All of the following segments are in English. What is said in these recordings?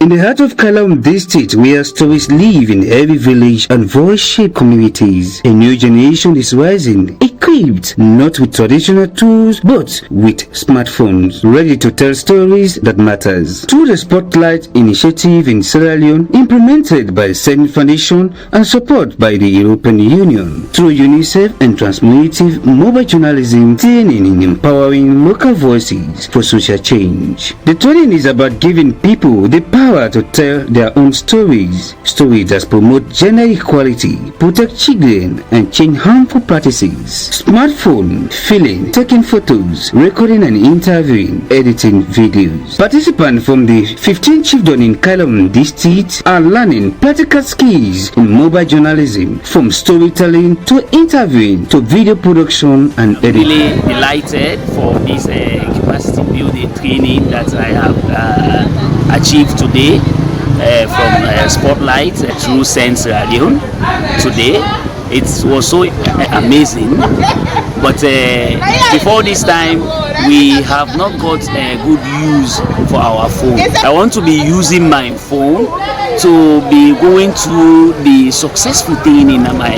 In the heart of Kailahun district, where stories live in every village and voice-shaped communities, a new generation is rising, equipped not with traditional tools but with smartphones, ready to tell stories that matters. Through the Spotlight initiative in Sierra Leone, implemented by Sen Foundation and support by the European Union, through UNICEF and transformative mobile journalism training in empowering local voices for social change. The training is about giving people the power to tell their own stories that promote gender equality, protect children, and change harmful practices. Smartphone, filming, taking photos, recording and interviewing, editing videos. Participants from the 15 children in Kailahun district are learning practical skills in mobile journalism, from storytelling to interviewing to video production and editing. I'm really delighted for this capacity building training that I have achieved today from Spotlight through Sierra Leone today. It was so amazing, but before this time we have not got good use for our phone. I want to be using my phone to be going through the successful thing in my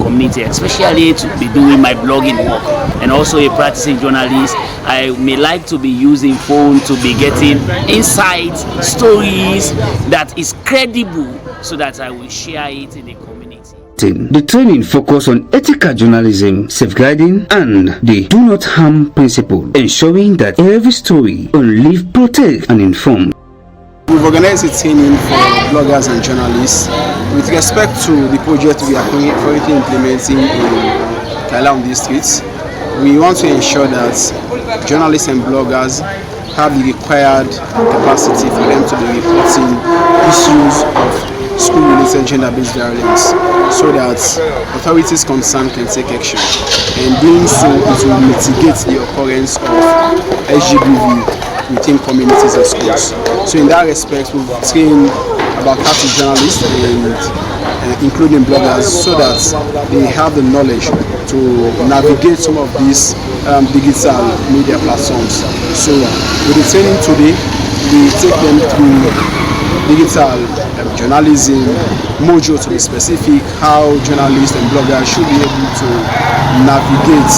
community, especially to be doing my blogging work, and also a practicing journalist. I may like to be using phone to be getting insights, stories that is credible, so that I will share it in the community. The training focused on ethical journalism, safeguarding, and the do not harm principle, ensuring that every story only protect and inform. We've organized a training for bloggers and journalists with respect to the project we are currently implementing in Kailahun district. We want to ensure that journalists and bloggers have the required capacity for them to be reporting issues of school-related gender-based violence, so that authorities concerned can take action. And doing so, it will mitigate the occurrence of SGBV within communities and schools. So in that respect, we've trained about 30 journalists and including bloggers, so that they have the knowledge to navigate some of these digital media platforms. So with the training today, we take them through digital journalism, module to be specific, how journalists and bloggers should be able to navigate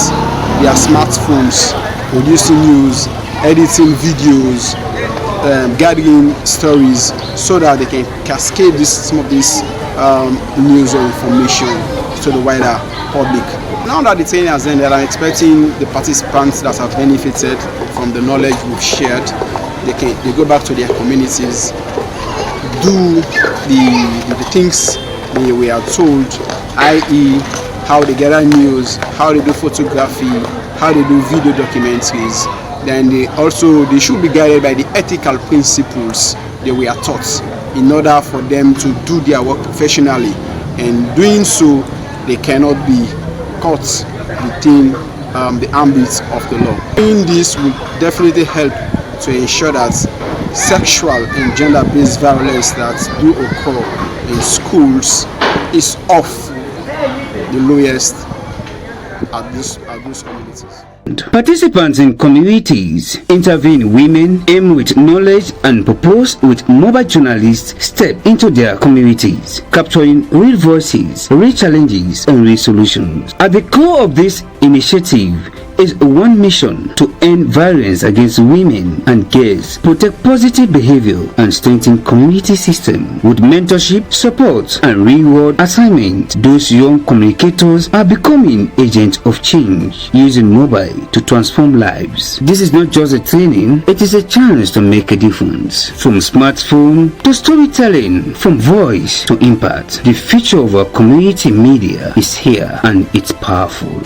their smartphones, producing news, editing videos, gathering stories, so that they can cascade some of this news or information to the wider public. Now that the training has ended, I'm expecting the participants that have benefited from the knowledge we've shared, they go back to their communities, do the things they were told, i.e. how they gather news, how they do photography, how they do video documentaries. Then they should be guided by the ethical principles they were taught in order for them to do their work professionally. And doing so, they cannot be caught within the ambit of the law. Doing this will definitely help to ensure that sexual and gender-based violence that do occur in schools is off the lowest at those communities. Participants in communities intervene women, aim with knowledge and propose with mobile journalists step into their communities, capturing real voices, real challenges and real solutions. At the core of this initiative is one mission: to end violence against women and girls, protect positive behavior and strengthen community system. With mentorship, support and reward assignment, those young communicators are becoming agents of change, using mobile to transform lives. This is not just a training, it is a chance to make a difference. From smartphone to storytelling, from voice to impact, the future of our community media is here, and it's powerful.